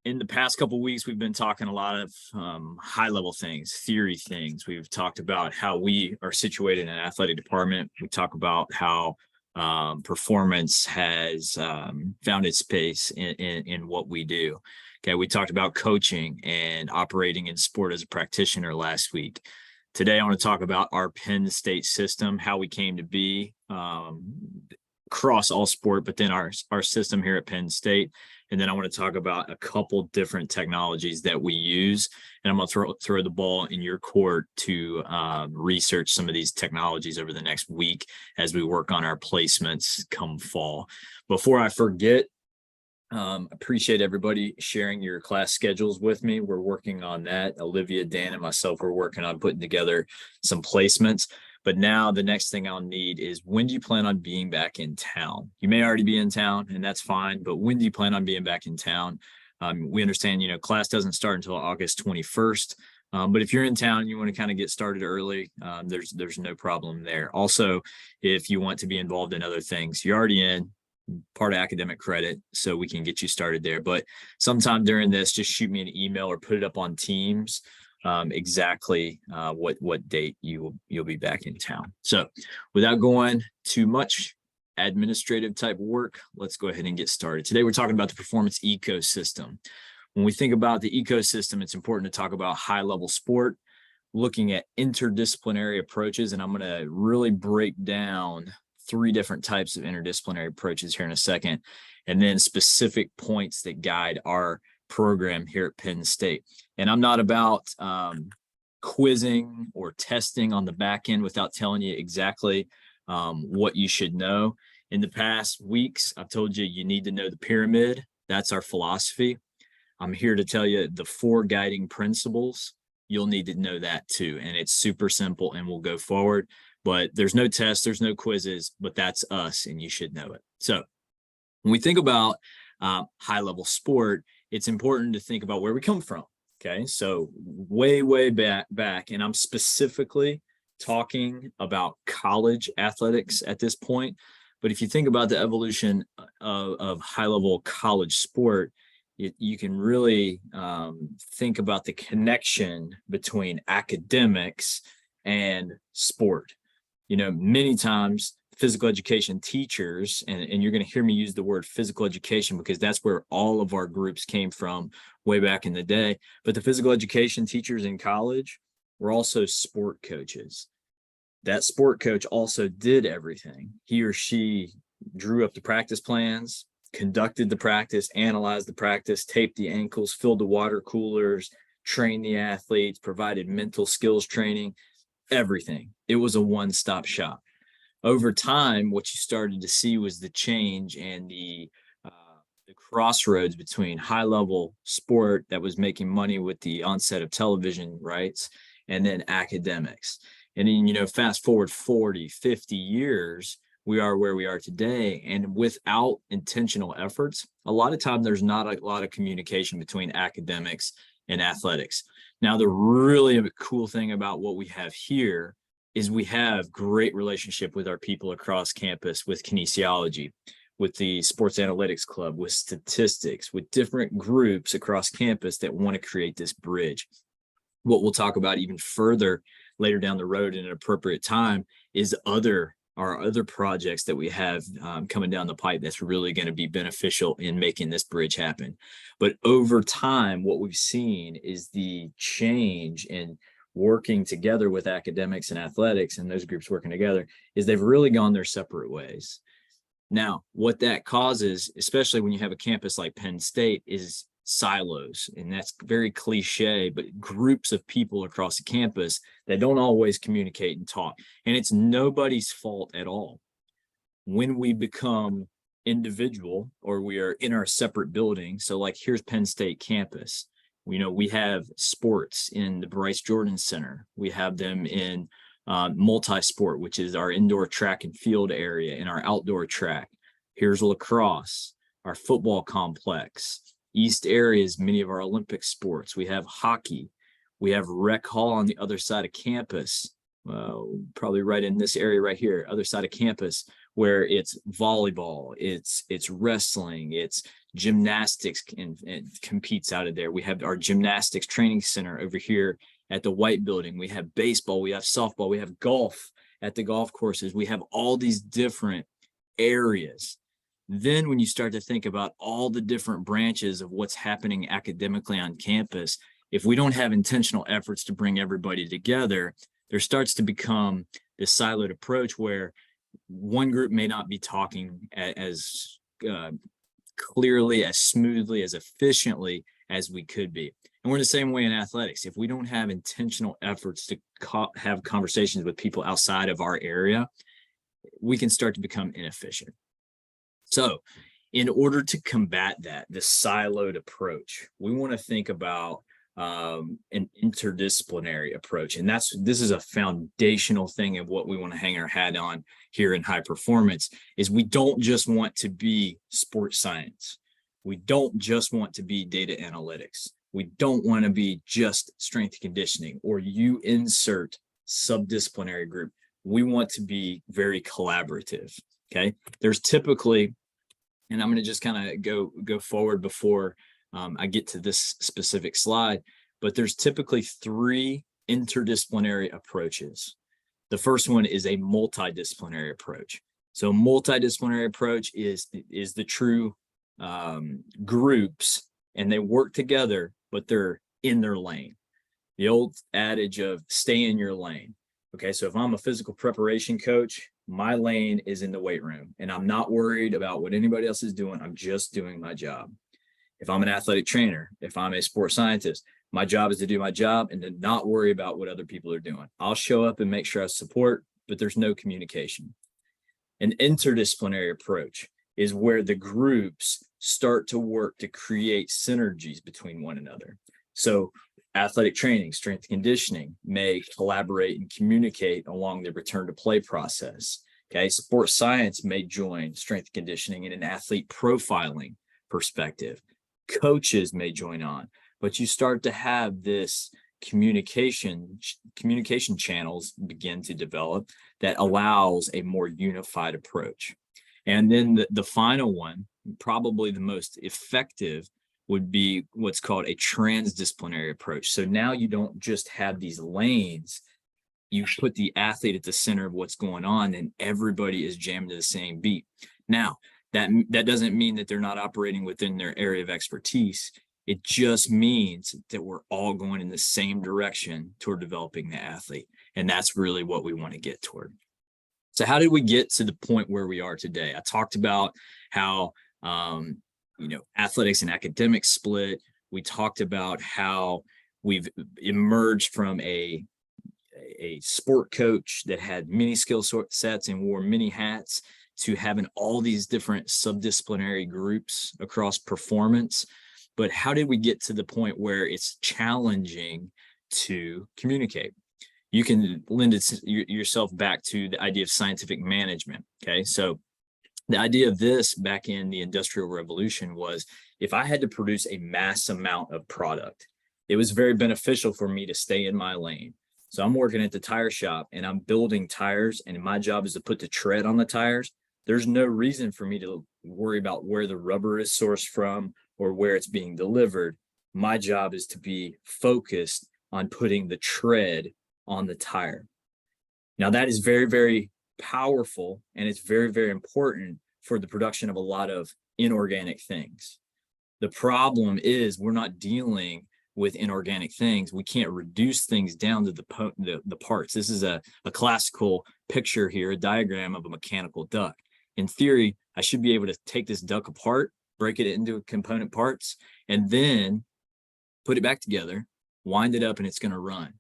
In the past couple of weeks, we've been talking a lot of high-level things, theory things. We've talked about how we are situated in an athletic department. We talk about how performance has found its space in what we do. Okay, we talked about coaching and operating in sport as a practitioner last week. Today, I want to talk about our Penn State system, how we came to be across all sport, but then our system here at Penn State. And then I want to talk about a couple different technologies that we use. And I'm going to throw the ball in your court to research some of these technologies over the next week as we work on our placements come fall. Before I forget, appreciate everybody sharing your class schedules with me. We're working on that. Olivia, Dan, and myself are working on putting together some placements. But now the next thing I'll need is, when do you plan on being back in town? You may already be in town, and that's fine, but when do you plan on being back in town? We understand, class doesn't start until August 21st. But if you're in town and you want to kind of get started early, there's no problem there. Also, if you want to be involved in other things, you're already in part of academic credit, so we can get you started there. But sometime during this, just shoot me an email or put it up on Teams. Exactly what date you'll be back in town. So without going too much administrative type work, let's go ahead and get started. Today we're talking about the performance ecosystem. When we think about the ecosystem, it's important to talk about high-level sport, looking at interdisciplinary approaches, and I'm going to really break down 3 different types of interdisciplinary approaches here in a second, and then specific points that guide our program here at Penn State. And I'm not about quizzing or testing on the back end without telling you exactly what you should know. In the past weeks, I've told you need to know the pyramid. That's our philosophy. I'm here to tell you the 4 guiding principles. You'll need to know that too. And it's super simple, and we'll go forward. But there's no tests, there's no quizzes, but that's us, and you should know it. So when we think about high-level sport, it's important to think about where we come from. Okay, so way back, and I'm specifically talking about college athletics at this point. But if you think about the evolution of high-level college sport, you can really think about the connection between academics and sport. Many times physical education teachers, and you're going to hear me use the word physical education because that's where all of our groups came from way back in the day. But the physical education teachers in college were also sport coaches. That sport coach also did everything. He or she drew up the practice plans, conducted the practice, analyzed the practice, taped the ankles, filled the water coolers, trained the athletes, provided mental skills training, everything. It was a one-stop shop. Over time, what you started to see was the change and the crossroads between high-level sport that was making money with the onset of television rights and then academics. And then, fast forward 40, 50 years, we are where we are today. And without intentional efforts, a lot of time there's not a lot of communication between academics and athletics. Now, the really cool thing about what we have here is we have great relationship with our people across campus, with kinesiology, with the sports analytics club, with statistics, with different groups across campus that want to create this bridge. What we'll talk about even further later down the road in an appropriate time is our other projects that we have coming down the pipe that's really going to be beneficial in making this bridge happen. But over time, what we've seen is the change in working together with academics and athletics, and those groups working together, is they've really gone their separate ways. Now, what that causes, especially when you have a campus like Penn State, is silos. And that's very cliche, but groups of people across the campus that don't always communicate and talk. And it's nobody's fault at all. When we become individual, or we are in our separate building, so like here's Penn State campus, we have sports in the Bryce Jordan Center. We have them in multi-sport, which is our indoor track and field area, and our outdoor track. Here's lacrosse, our football complex. East area is many of our Olympic sports. We have hockey. We have rec hall on the other side of campus probably right in this area right here, other side of campus, where it's volleyball, it's wrestling, it's gymnastics, and competes out of there. We have our gymnastics training center over here at the White Building. We have baseball, we have softball, we have golf at the golf courses. We have all these different areas. Then when you start to think about all the different branches of what's happening academically on campus, if we don't have intentional efforts to bring everybody together, there starts to become this siloed approach where one group may not be talking as clearly, as smoothly, as efficiently as we could be. And we're the same way in athletics. If we don't have intentional efforts to have conversations with people outside of our area, we can start to become inefficient. So in order to combat that, the siloed approach, we want to think about an interdisciplinary approach. And this is a foundational thing of what we want to hang our hat on here in high performance, is we don't just want to be sports science. We don't just want to be data analytics. We don't want to be just strength and conditioning, or you insert subdisciplinary group. We want to be very collaborative. Okay. There's typically, and I'm going to just kind of go forward before I get to this specific slide, but there's typically 3 interdisciplinary approaches. The first one is a multidisciplinary approach. So multidisciplinary approach is the true groups, and they work together, but they're in their lane. The old adage of stay in your lane. Okay, so if I'm a physical preparation coach, my lane is in the weight room, and I'm not worried about what anybody else is doing. I'm just doing my job. If I'm an athletic trainer, if I'm a sports scientist, my job is to do my job and to not worry about what other people are doing. I'll show up and make sure I support, but there's no communication. An interdisciplinary approach is where the groups start to work to create synergies between one another. So athletic training, strength and conditioning may collaborate and communicate along the return to play process. Okay, sports science may join strength and conditioning in an athlete profiling perspective. Coaches may join on, but you start to have this communication channels begin to develop that allows a more unified approach. And then the final one, probably the most effective, would be what's called a transdisciplinary approach. So now you don't just have these lanes, you put the athlete at the center of what's going on, and everybody is jammed to the same beat. Now, that doesn't mean that they're not operating within their area of expertise. It just means that we're all going in the same direction toward developing the athlete. And that's really what we want to get toward. So how did we get to the point where we are today? I talked about how athletics and academics split. We talked about how we've emerged from a sport coach that had many skill sets and wore many hats to having all these different subdisciplinary groups across performance. But how did we get to the point where it's challenging to communicate? You can lend yourself back to the idea of scientific management. Okay, so the idea of this back in the Industrial Revolution was, if I had to produce a mass amount of product, it was very beneficial for me to stay in my lane. So I'm working at the tire shop and I'm building tires, and my job is to put the tread on the tires. There's no reason for me to worry about where the rubber is sourced from or where it's being delivered. My job is to be focused on putting the tread on the tire. Now that is very, very powerful, and it's very, very important for the production of a lot of inorganic things. The problem is we're not dealing with inorganic things. We can't reduce things down to the parts. This is a classical picture here, a diagram of a mechanical duck. In theory, I should be able to take this duck apart, break it into component parts, and then put it back together, wind it up, and it's going to run.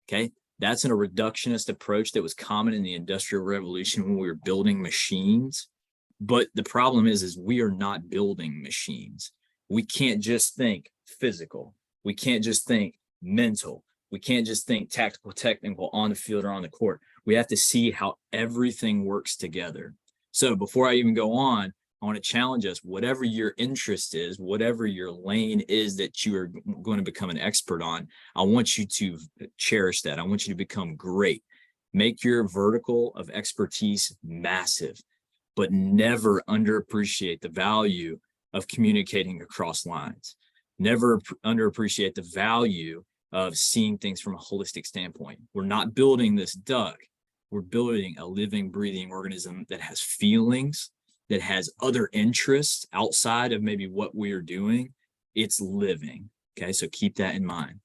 Okay, that's a reductionist approach that was common in the Industrial Revolution when we were building machines. But the problem is we are not building machines. We can't just think physical. We can't just think mental. We can't just think tactical, technical on the field or on the court. We have to see how everything works together. So before I even go on, I want to challenge us, whatever your interest is, whatever your lane is that you are going to become an expert on, I want you to cherish that. I want you to become great. Make your vertical of expertise massive, but never underappreciate the value of communicating across lines. Never underappreciate the value of seeing things from a holistic standpoint. We're not building this duck. We're building a living, breathing organism that has feelings, that has other interests outside of maybe what we are doing. It's living. Okay, so keep that in mind.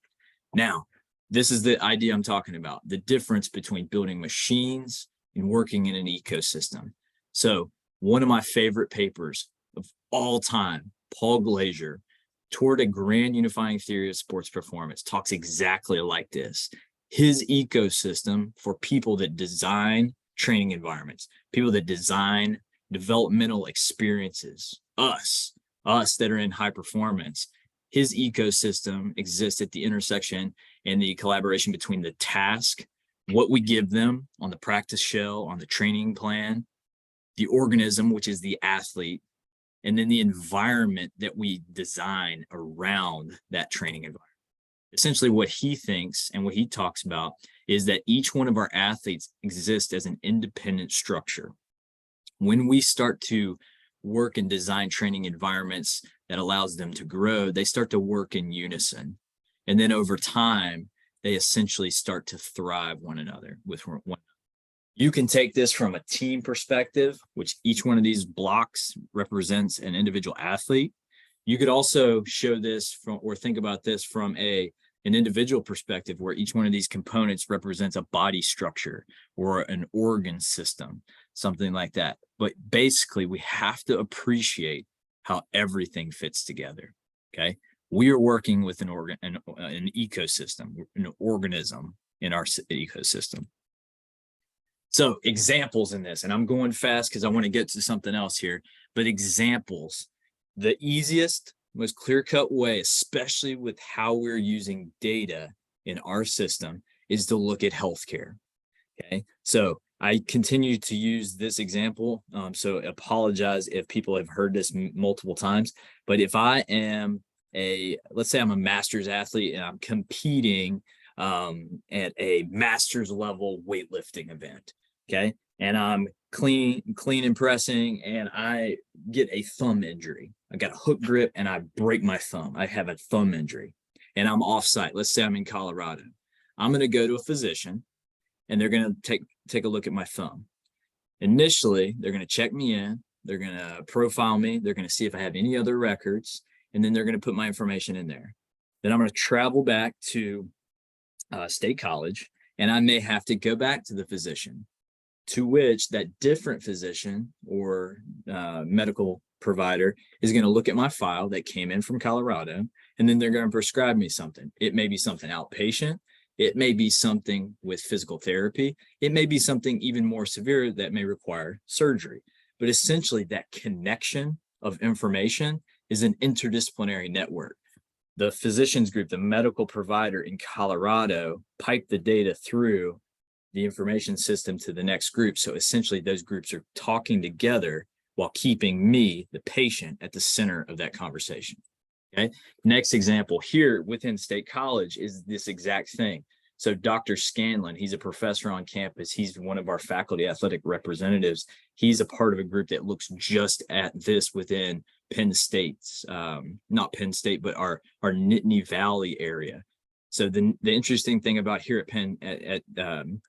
Now, this is the idea I'm talking about, the difference between building machines and working in an ecosystem. So one of my favorite papers of all time, Paul Glazier, Toward a Grand Unifying Theory of Sports Performance, talks exactly like this. His ecosystem for people that design training environments, people that design developmental experiences, us that are in high performance, his ecosystem exists at the intersection and the collaboration between the task, what we give them on the practice shell, on the training plan, the organism, which is the athlete, and then the environment that we design around that training environment. Essentially, what he thinks and what he talks about is that each one of our athletes exists as an independent structure. When we start to work and design training environments that allows them to grow, they start to work in unison. And then over time, they essentially start to thrive with one another. You can take this from a team perspective, which each one of these blocks represents an individual athlete. You could also show this from, or think about this from an individual perspective, where each one of these components represents a body structure or an organ system, something like that. But basically, we have to appreciate how everything fits together. Okay, we are working with an ecosystem, an organism in our ecosystem. So examples in this, and I'm going fast because I want to get to something else here, but examples, the easiest, most clear-cut way, especially with how we're using data in our system, is to look at healthcare. Okay, so I continue to use this example. So apologize if people have heard this multiple times, but if I am let's say I'm a master's athlete and I'm competing at a master's level weightlifting event. Okay, and I'm clean and pressing, and I get a thumb injury. I got a hook grip and I break my thumb. I have a thumb injury and I'm off site. Let's say I'm in Colorado. I'm going to go to a physician and they're going to take a look at my thumb. Initially, they're going to check me in. They're going to profile me. They're going to see if I have any other records, and then they're going to put my information in there. Then I'm going to travel back to State College, and I may have to go back to the physician, to which that different physician or medical provider is going to look at my file that came in from Colorado, and then they're going to prescribe me something. It may be something outpatient. It may be something with physical therapy. It may be something even more severe that may require surgery. But essentially, that connection of information is an interdisciplinary network. The physicians group, the medical provider in Colorado, pipe the data through the information system to the next group. So essentially, those groups are talking together while keeping me, the patient, at the center of that conversation. Okay. Next example here within State College is this exact thing. So Dr. Scanlon, he's a professor on campus. He's one of our faculty athletic representatives. He's a part of a group that looks just at this within Penn State's, not Penn State, but our Nittany Valley area. So the interesting thing about here at Penn, at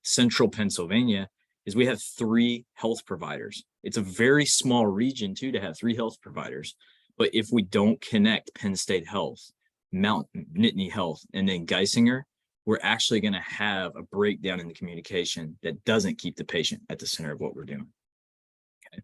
Central Pennsylvania, is we have 3 health providers. It's a very small region too to have 3 health providers. But if we don't connect Penn State Health, Mount Nittany Health, and then Geisinger, we're actually going to have a breakdown in the communication that doesn't keep the patient at the center of what we're doing. Okay.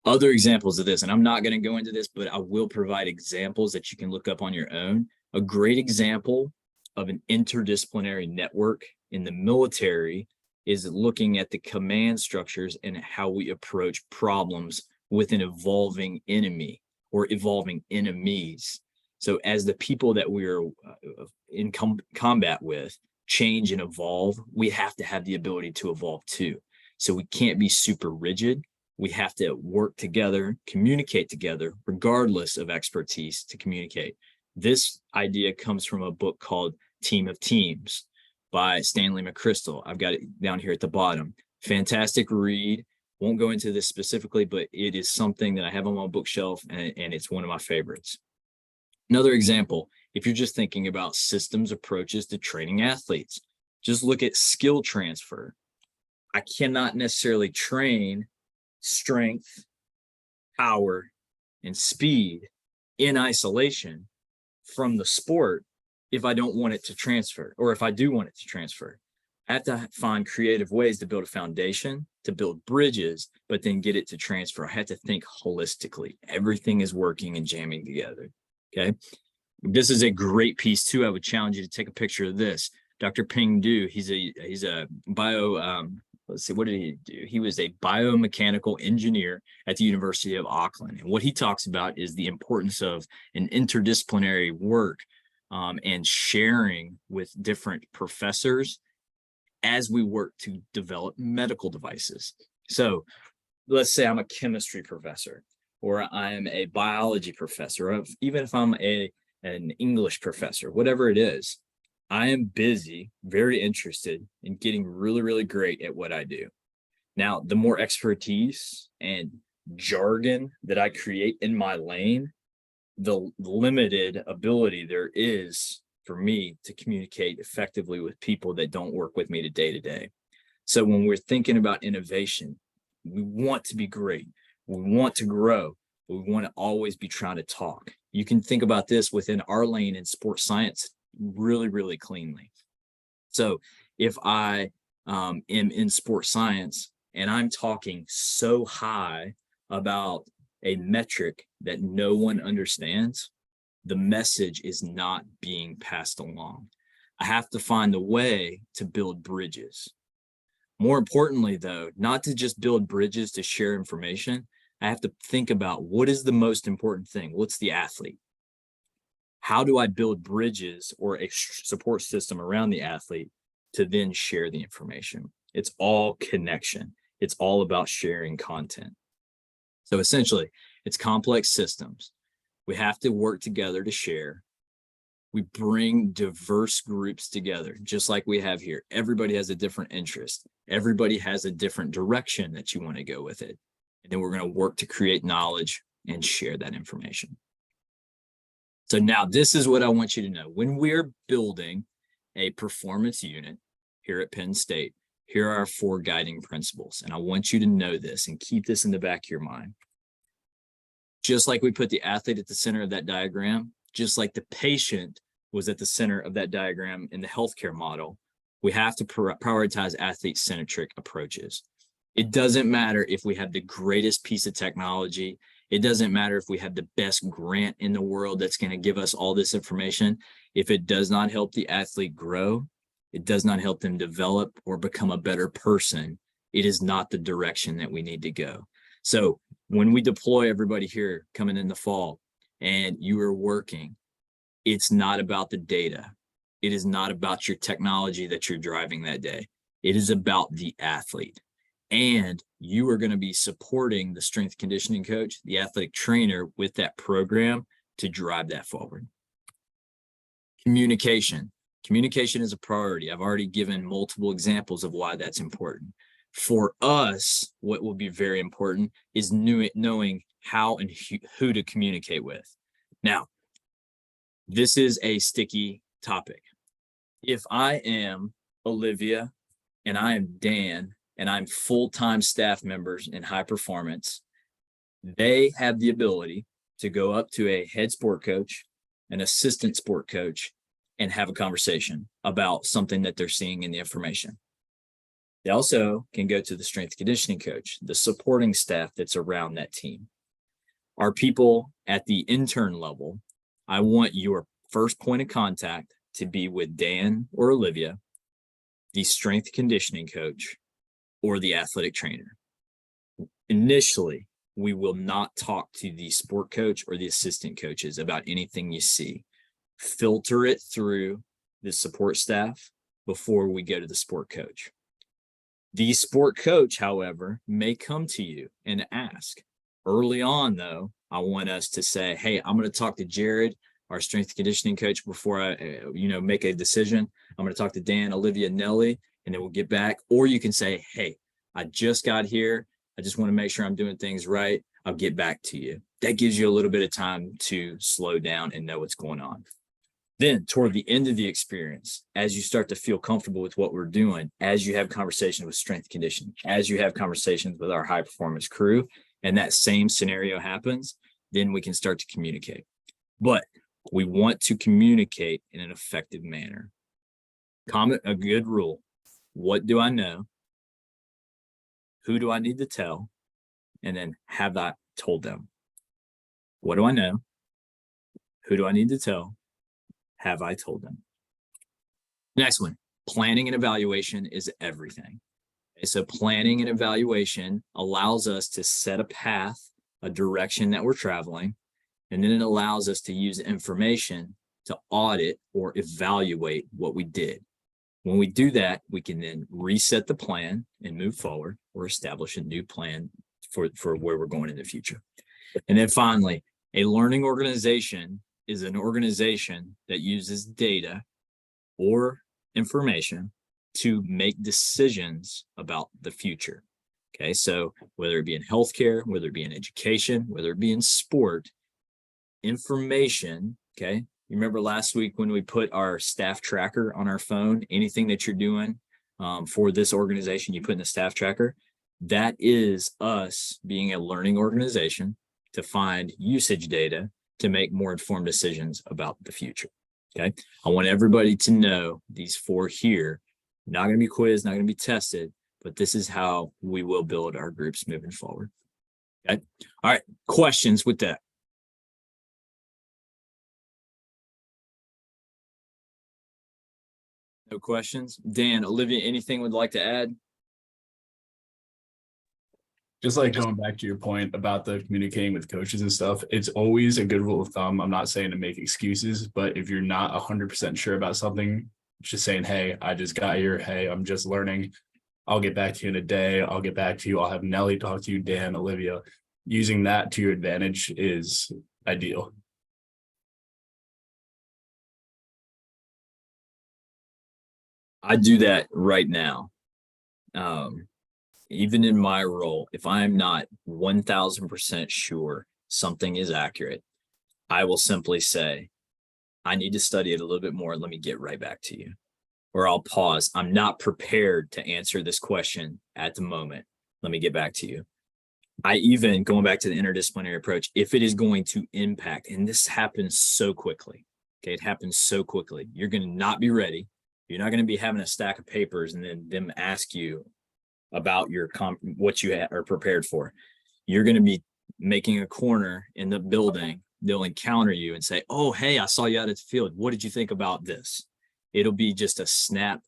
Other examples of this, and I'm not going to go into this, but I will provide examples that you can look up on your own. A great example of an interdisciplinary network in the military is looking at the command structures and how we approach problems with an evolving enemy or evolving enemies. So as the people that we're in combat with change and evolve, we have to have the ability to evolve too. So we can't be super rigid. We have to work together, communicate together, regardless of expertise, to communicate. This idea comes from a book called Team of Teams. by Stanley McChrystal. I've got it down here at the bottom. Fantastic read. Won't go into this specifically, but it is something that I have on my bookshelf, and it's one of my favorites. Another example, if you're just thinking about systems approaches to training athletes, just look at skill transfer. I cannot necessarily train strength, power, and speed in isolation from the sport if I don't want it to transfer, or if I do want it to transfer. I have to find creative ways to build a foundation, to build bridges, but then get it to transfer. I have to think holistically. Everything is working and jamming together. Okay. This is a great piece too. I would challenge you to take a picture of this. Dr. Ping Du, he's a bio, let's see, what did he do? He was a biomechanical engineer at the University of Auckland. And what he talks about is the importance of an interdisciplinary work and sharing with different professors as we work to develop medical devices. So let's say I'm a chemistry professor, or I'm a biology professor, or even if I'm an English professor, whatever it is, I am busy, very interested in getting really, really great at what I do. Now, the more expertise and jargon that I create in my lane, the limited ability there is for me to communicate effectively with people that don't work with me day to day. So when we're thinking about innovation, we want to be great. We want to grow. But we want to always be trying to talk. You can think about this within our lane in sports science really, really cleanly. So if I am in sports science and I'm talking so high about a metric that no one understands, the message is not being passed along. I have to find a way to build bridges. More importantly, though, not to just build bridges to share information. I have to think about what is the most important thing? What's the athlete? How do I build bridges or a support system around the athlete to then share the information? It's all connection. It's all about sharing content. So essentially, it's complex systems. We have to work together to share. We bring diverse groups together, just like we have here. Everybody has a different interest. Everybody has a different direction that you want to go with it. And then we're going to work to create knowledge and share that information. So now this is what I want you to know. When we're building a performance unit here at Penn State, here are our 4 guiding principles. And I want you to know this and keep this in the back of your mind. Just like we put the athlete at the center of that diagram, just like the patient was at the center of that diagram in the healthcare model, we have to prioritize athlete-centric approaches. It doesn't matter if we have the greatest piece of technology. It doesn't matter if we have the best grant in the world that's going to give us all this information. If it does not help the athlete grow, it does not help them develop or become a better person, it is not the direction that we need to go. So when we deploy everybody here coming in the fall and you are working, it's not about the data. It is not about your technology that you're driving that day. It is about the athlete. And you are going to be supporting the strength conditioning coach, the athletic trainer with that program to drive that forward. Communication. Communication is a priority. I've already given multiple examples of why that's important. For us, what will be very important is knowing how and who to communicate with. Now, this is a sticky topic. If I am Olivia and I am Dan and I'm full-time staff members in high performance, they have the ability to go up to a head sport coach, an assistant sport coach, and have a conversation about something that they're seeing in the information. They also can go to the strength conditioning coach, the supporting staff that's around that team. Our people at the intern level, I want your first point of contact to be with Dan or Olivia, the strength conditioning coach, or the athletic trainer. Initially, we will not talk to the sport coach or the assistant coaches about anything you see. Filter it through the support staff before we go to the sport coach. The sport coach, however, may come to you and ask. Early on, though, I want us to say, hey, I'm going to talk to Jared, our strength and conditioning coach before I, make a decision. I'm going to talk to Dan, Olivia, Nelly, and then we'll get back. Or you can say, hey, I just got here. I just want to make sure I'm doing things right. I'll get back to you. That gives you a little bit of time to slow down and know what's going on. Then toward the end of the experience, as you start to feel comfortable with what we're doing, as you have conversations with strength conditioning, as you have conversations with our high performance crew, and that same scenario happens, then we can start to communicate. But we want to communicate in an effective manner. A good rule. What do I know? Who do I need to tell? And then have I told them? What do I know? Who do I need to tell? Have I told them? Next one, planning and evaluation is everything. Okay, so planning and evaluation allows us to set a path, a direction that we're traveling, and then it allows us to use information to audit or evaluate what we did. When we do that, we can then reset the plan and move forward or establish a new plan for where we're going in the future. And then finally, a learning organization is an organization that uses data or information to make decisions about the future. Okay, so whether it be in healthcare, whether it be in education, whether it be in sport, information, okay, you remember last week when we put our staff tracker on our phone, anything that you're doing for this organization, you put in the staff tracker. That is us being a learning organization to find usage data to make more informed decisions about the future. Okay. I want everybody to know these four here, not going to be quizzed, not going to be tested, but this is how we will build our groups moving forward. Okay. All right. Questions with that? No questions? Dan, Olivia, anything would like to add? Just like going back to your point about the communicating with coaches and stuff, it's always a good rule of thumb. I'm not saying to make excuses, but if you're not 100% sure about something, just saying, hey, I just got here. Hey, I'm just learning. I'll get back to you in a day. I'll get back to you. I'll have Nelly talk to you, Dan, Olivia. Using that to your advantage is ideal. I do that right now. Even in my role, if I'm not 1000% sure something is accurate, I will simply say, I need to study it a little bit more. Let me get right back to you. Or I'll pause. I'm not prepared to answer this question at the moment. Let me get back to you. I even, going back to the interdisciplinary approach, if it is going to impact, and this happens so quickly, okay, it happens so quickly. You're going to not be ready. You're not going to be having a stack of papers and then them ask you about your what you are prepared for. You're going to be making a corner in the building. They'll encounter you and say, oh, hey, I saw you out at the field. What did you think about this? It'll be just a snap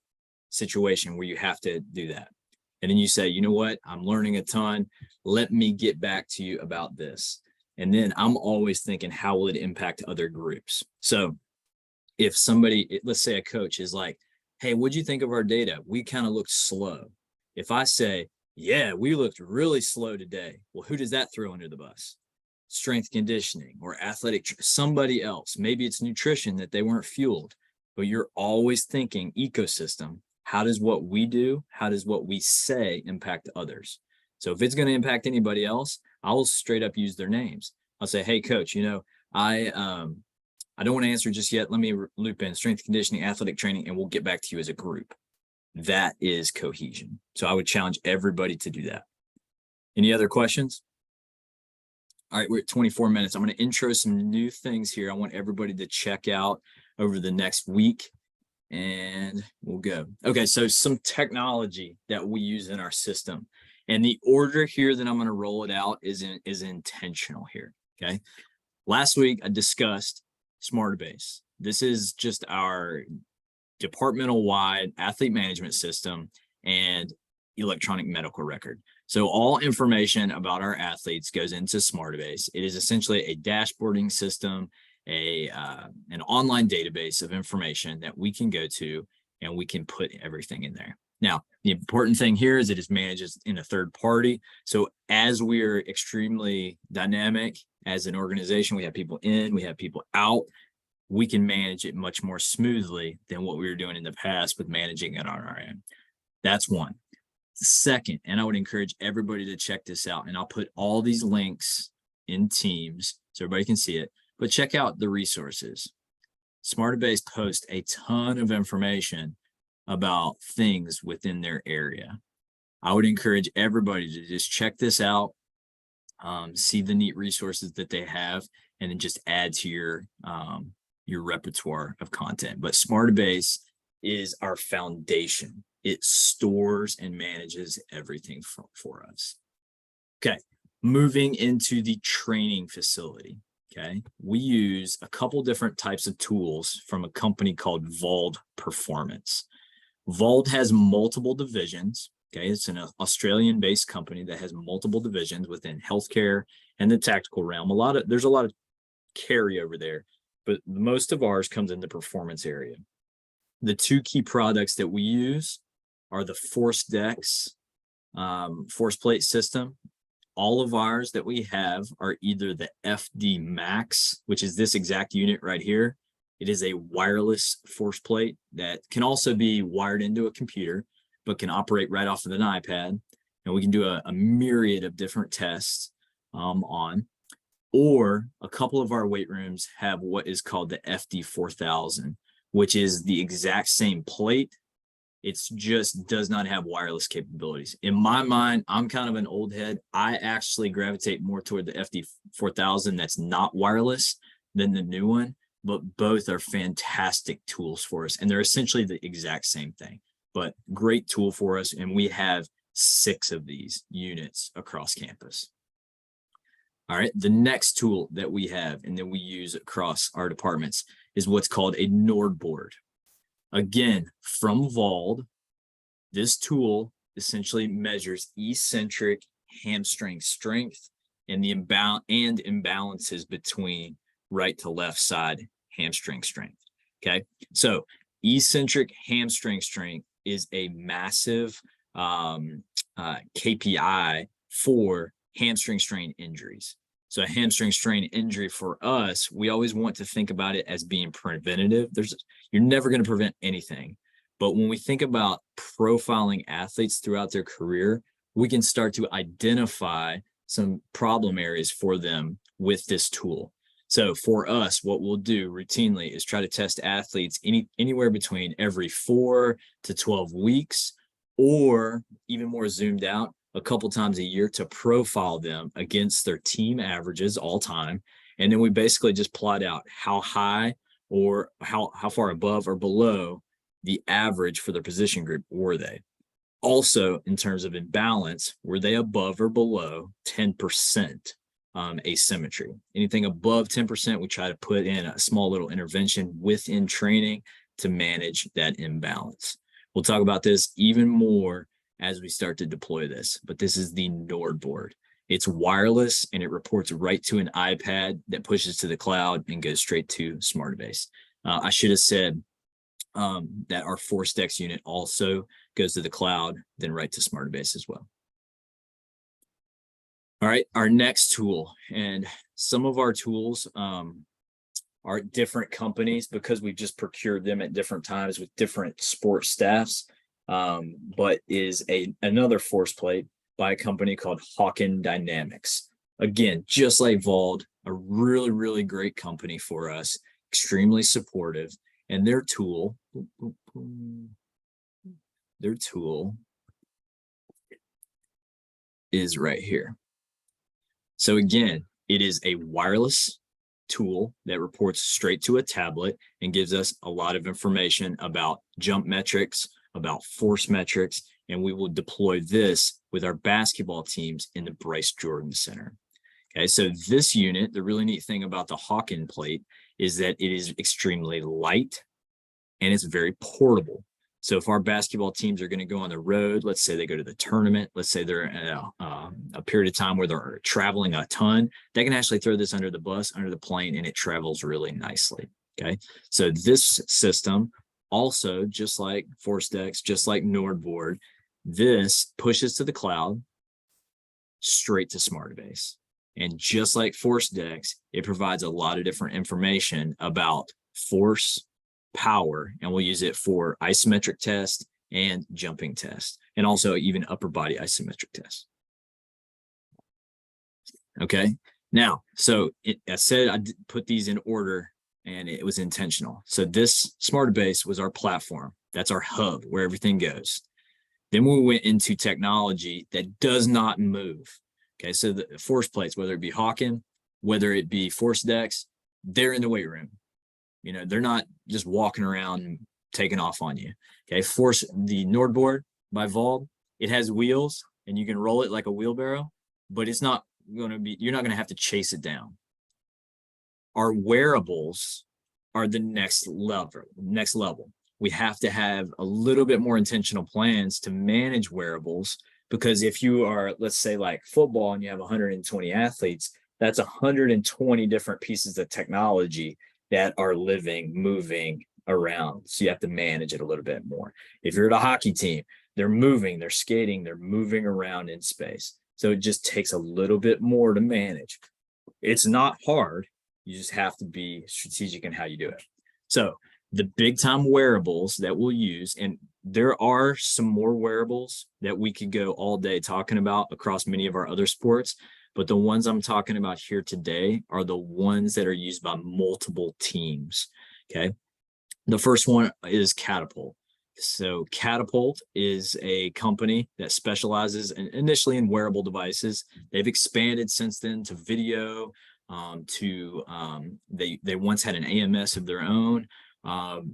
situation where you have to do that. And then you say, you know what? I'm learning a ton. Let me get back to you about this. And then I'm always thinking, how will it impact other groups? So if somebody, let's say a coach is like, hey, what'd you think of our data? We kind of looked slow. If I say, yeah, we looked really slow today. Well, who does that throw under the bus? Strength conditioning or athletic, somebody else. Maybe it's nutrition that they weren't fueled, but you're always thinking ecosystem. How does what we do, how does what we say impact others? So if it's going to impact anybody else, I'll straight up use their names. I'll say, hey, coach, I don't want to answer just yet. Let me loop in strength conditioning, athletic training, and we'll get back to you as a group. That is cohesion. So I would challenge everybody to do that. Any other questions? All right, we're at 24 minutes. I'm going to intro some new things here. I want everybody to check out over the next week and we'll go. Okay, so some technology that we use in our system. And the order here that I'm going to roll it out is intentional here, okay? Last week, I discussed SmartBase. This is just our departmental-wide athlete management system and electronic medical record. So all information about our athletes goes into SmartBase. It is essentially a dashboarding system, an online database of information that we can go to and we can put everything in there. Now, the important thing here is it is managed in a third party. So as we're extremely dynamic as an organization, we have people in, we have people out. we can manage it much more smoothly than what we were doing in the past with managing it on our own. That's one. Second, and I would encourage everybody to check this out, and I'll put all these links in Teams so everybody can see it, but check out the resources. Smartabase posts a ton of information about things within their area. I would encourage everybody to just check this out, see the neat resources that they have, and then just add to your repertoire of content. But Smartabase is our foundation. It stores and manages everything for us. Okay, moving into the training facility. Okay, we use a couple different types of tools from a company called Vald Performance. Vald has multiple divisions. Okay, it's an Australian-based company that has multiple divisions within healthcare and the tactical realm. There's a lot of carryover there, but most of ours comes in the performance area. The two key products that we use are the Force Dex force plate system. All of ours that we have are either the FD Max, which is this exact unit right here. It is a wireless force plate that can also be wired into a computer, but can operate right off of an iPad. And we can do a myriad of different tests on. Or a couple of our weight rooms have what is called the FD 4000, which is the exact same plate. It just does not have wireless capabilities. In my mind, I'm kind of an old head. I actually gravitate more toward the FD 4000 that's not wireless than the new one, but both are fantastic tools for us. And they're essentially the exact same thing, but great tool for us. And we have 6 of these units across campus. All right, the next tool that we have and that we use across our departments is what's called a Nord board. Again, from Vald, this tool essentially measures eccentric hamstring strength and the imbalances between right to left side hamstring strength. Okay, so eccentric hamstring strength is a massive KPI for hamstring strain injuries. So a hamstring strain injury for us, we always want to think about it as being preventative. You're never going to prevent anything. But when we think about profiling athletes throughout their career, we can start to identify some problem areas for them with this tool. So for us, what we'll do routinely is try to test athletes anywhere between every 4 to 12 weeks, or even more zoomed out, a couple times a year to profile them against their team averages all time. And then we basically just plot out how high or how far above or below the average for their position group were they. Also, in terms of imbalance, were they above or below 10% asymmetry? Anything above 10%, we try to put in a small little intervention within training to manage that imbalance. We'll talk about this even more as we start to deploy this, but this is the Nord board. It's wireless and it reports right to an iPad that pushes to the cloud and goes straight to Smartabase. I should have said that our Force Dex unit also goes to the cloud, then right to Smartabase as well. All right, our next tool, and some of our tools are different companies because we've just procured them at different times with different sports staffs, but is another force plate by a company called Hawken Dynamics. Again, just like Vald, a really, really great company for us, extremely supportive, and their tool is right here. So again, it is a wireless tool that reports straight to a tablet and gives us a lot of information about jump metrics, about force metrics, and we will deploy this with our basketball teams in the Bryce Jordan Center. Okay, so this unit, the really neat thing about the Hawken plate is that it is extremely light and it's very portable. So if our basketball teams are going to go on the road, let's say they go to the tournament, let's say they're in a period of time where they're traveling a ton, they can actually throw this under the bus, under the plane, and it travels really nicely. Okay, so this system also, just like Force Dex, just like Nordboard, this pushes to the cloud straight to Smartabase. And just like Force Dex, it provides a lot of different information about force, power, and we'll use it for isometric test and jumping test, and also even upper body isometric test. Okay. Now, so I said I put these in order, and it was intentional. So this Smartabase was our platform. That's our hub where everything goes. Then we went into technology that does not move. Okay. So the force plates, whether it be Hawken, whether it be force decks, they're in the weight room. They're not just walking around taking off on you. Okay. Force, the Nordboard by Vold, it has wheels and you can roll it like a wheelbarrow, but it's not going to be, you're not going to have to chase it down. Our wearables are the next level. We have to have a little bit more intentional plans to manage wearables, because if you are, let's say like football, and you have 120 athletes, that's 120 different pieces of technology that are living, moving around. So you have to manage it a little bit more. If you're at a hockey team, they're moving, they're skating, they're moving around in space. So it just takes a little bit more to manage. It's not hard. You just have to be strategic in how you do it. So the big time wearables that we'll use, and there are some more wearables that we could go all day talking about across many of our other sports, but the ones I'm talking about here today are the ones that are used by multiple teams. Okay. The first one is Catapult. So Catapult is a company that specializes initially in wearable devices. They've expanded since then to video, they once had an AMS of their own.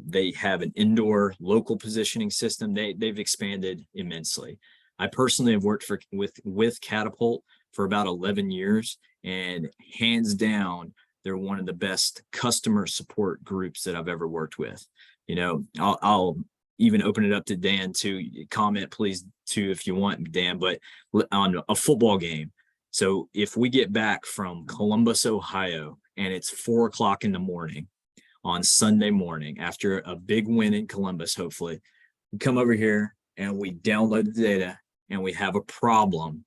They have an indoor local positioning system. They've expanded immensely. I personally have worked with Catapult for about 11 years, and hands down, they're one of the best customer support groups that I've ever worked with. I'll even open it up to Dan to comment, please, too, if you want, Dan, but on a football game. So if we get back from Columbus, Ohio, and it's 4:00 in the morning on Sunday morning after a big win in Columbus, hopefully, we come over here and we download the data and we have a problem,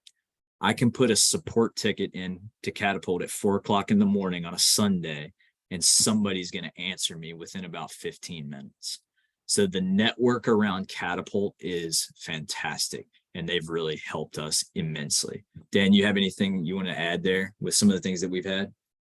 I can put a support ticket in to Catapult at 4:00 in the morning on a Sunday, and somebody's going to answer me within about 15 minutes. So the network around Catapult is fantastic, and they've really helped us immensely. Dan, you have anything you want to add there with some of the things that we've had?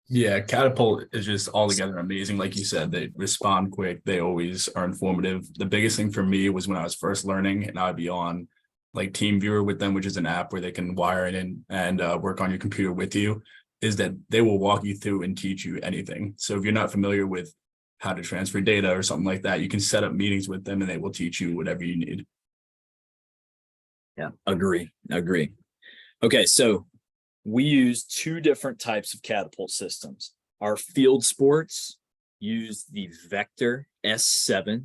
Yeah, Catapult is just altogether amazing. Like you said, they respond quick. They always are informative. The biggest thing for me was when I was first learning, and I'd be on like TeamViewer with them, which is an app where they can wire it in and work on your computer with you, is that they will walk you through and teach you anything. So if you're not familiar with how to transfer data or something like that, you can set up meetings with them and they will teach you whatever you need. Yeah, agree. Okay, so we use two different types of Catapult systems. Our field sports use the Vector S7.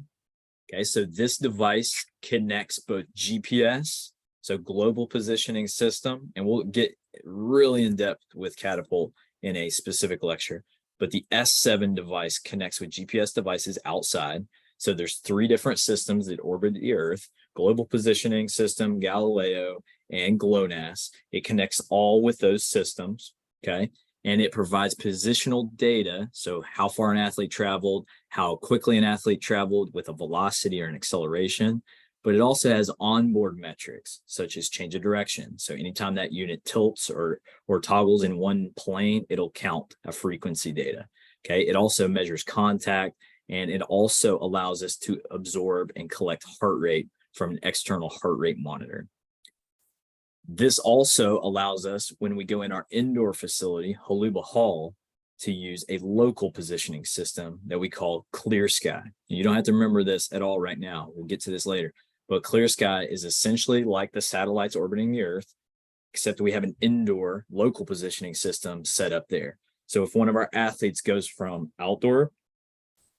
Okay, so this device connects both GPS, so global positioning system, and we'll get really in depth with Catapult in a specific lecture, but the S7 device connects with GPS devices outside. So there's 3 different systems that orbit the Earth: global positioning system, Galileo, and GLONASS. It connects all with those systems, okay? And it provides positional data, so how far an athlete traveled, how quickly an athlete traveled with a velocity or an acceleration, but it also has onboard metrics, such as change of direction. So anytime that unit tilts or toggles in one plane, it'll count a frequency data, okay? It also measures contact, and it also allows us to absorb and collect heart rate from an external heart rate monitor. This also allows us, when we go in our indoor facility, Holuba Hall, to use a local positioning system that we call Clear Sky. You don't have to remember this at all right now. We'll get to this later. But Clear Sky is essentially like the satellites orbiting the Earth, except we have an indoor local positioning system set up there. So if one of our athletes goes from outdoor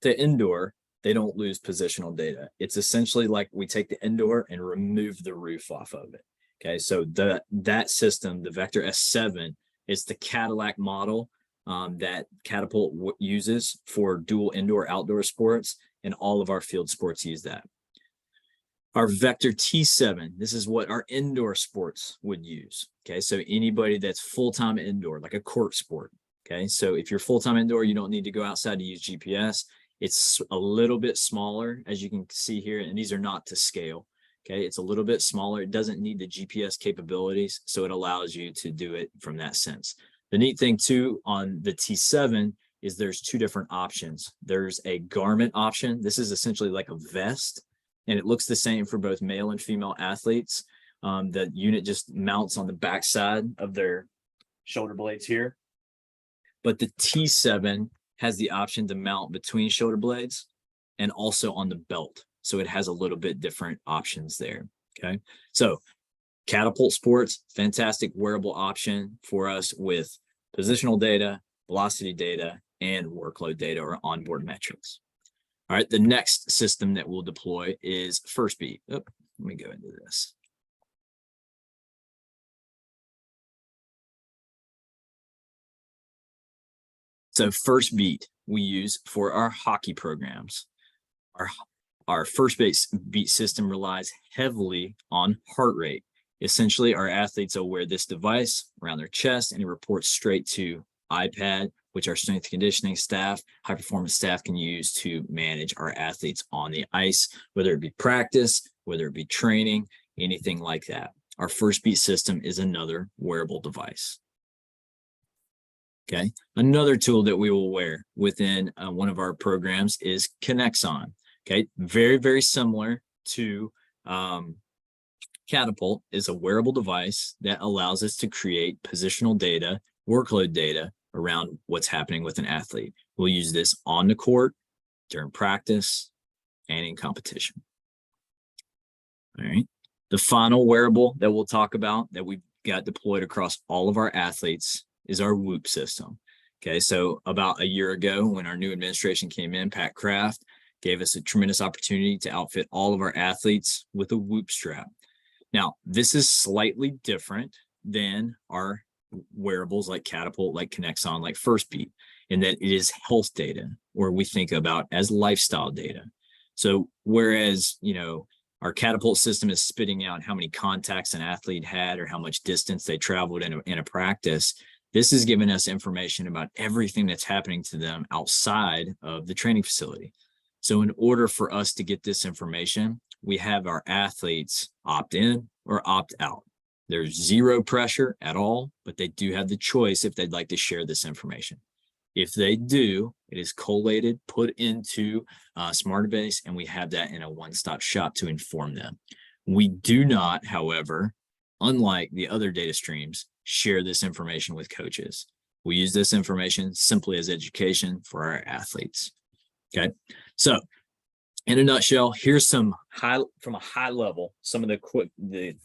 to indoor, they don't lose positional data. It's essentially like we take the indoor and remove the roof off of it. Okay, so that system, the Vector S7, is the Cadillac model that Catapult uses for dual indoor-outdoor sports, and all of our field sports use that. Our Vector T7, this is what our indoor sports would use. Okay, so anybody that's full-time indoor, like a court sport. Okay, so if you're full-time indoor, you don't need to go outside to use GPS. It's a little bit smaller, as you can see here, and these are not to scale. Okay, it's a little bit smaller. It doesn't need the GPS capabilities, so it allows you to do it from that sense. The neat thing too on the T7 is there's two different options. There's a garment option. This is essentially like a vest, and it looks the same for both male and female athletes. The unit just mounts on the backside of their shoulder blades here. But the T7 has the option to mount between shoulder blades and also on the belt. So it has a little bit different options there. Okay. So Catapult Sports, fantastic wearable option for us with positional data, velocity data, and workload data or onboard metrics. All right. The next system that we'll deploy is FirstBeat. Oh, let me go into this. So FirstBeat we use for our hockey programs. Our FirstBeat system relies heavily on heart rate. Essentially, our athletes will wear this device around their chest and it reports straight to iPad, which our strength and conditioning staff, high performance staff can use to manage our athletes on the ice, whether it be practice, whether it be training, anything like that. Our FirstBeat system is another wearable device. Okay. Another tool that we will wear within one of our programs is Connexon. Okay. Very, very similar to Catapult, is a wearable device that allows us to create positional data, workload data around what's happening with an athlete. We'll use this on the court, during practice, and in competition. All right. The final wearable that we'll talk about that we've got deployed across all of our athletes is our Whoop system. Okay, so about a year ago when our new administration came in, Pat Kraft gave us a tremendous opportunity to outfit all of our athletes with a Whoop strap. Now, this is slightly different than our wearables like Catapult, like Connexon, like FirstBeat, in that it is health data, or we think about as lifestyle data. So whereas, our Catapult system is spitting out how many contacts an athlete had or how much distance they traveled in a practice, this is giving us information about everything that's happening to them outside of the training facility. So in order for us to get this information, we have our athletes opt in or opt out. There's zero pressure at all, but they do have the choice if they'd like to share this information. If they do, it is collated, put into Smartbase, and we have that in a one-stop shop to inform them. We do not, however, unlike the other data streams, share this information with coaches. We use this information simply as education for our athletes. Okay, so in a nutshell, here's some from a high level, some of the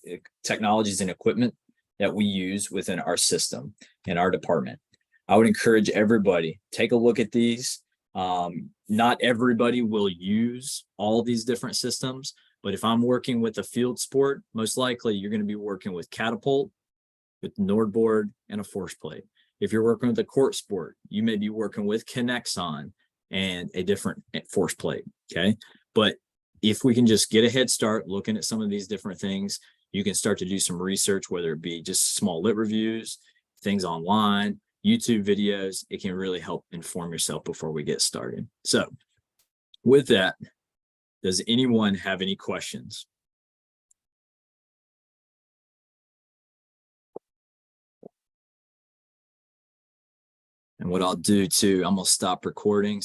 technologies and equipment that we use within our system in our department. I would encourage everybody, take a look at these. Not everybody will use all these different systems, but if I'm working with a field sport, most likely you're going to be working with Catapult, with Nordboard, and a force plate. If you're working with a court sport, you may be working with Connexon and a different force plate. Okay. But if we can just get a head start looking at some of these different things, you can start to do some research, whether it be just small lit reviews, things online, YouTube videos. It can really help inform yourself before we get started. So with that, does anyone have any questions? And what I'll do too, I'm going to stop recording.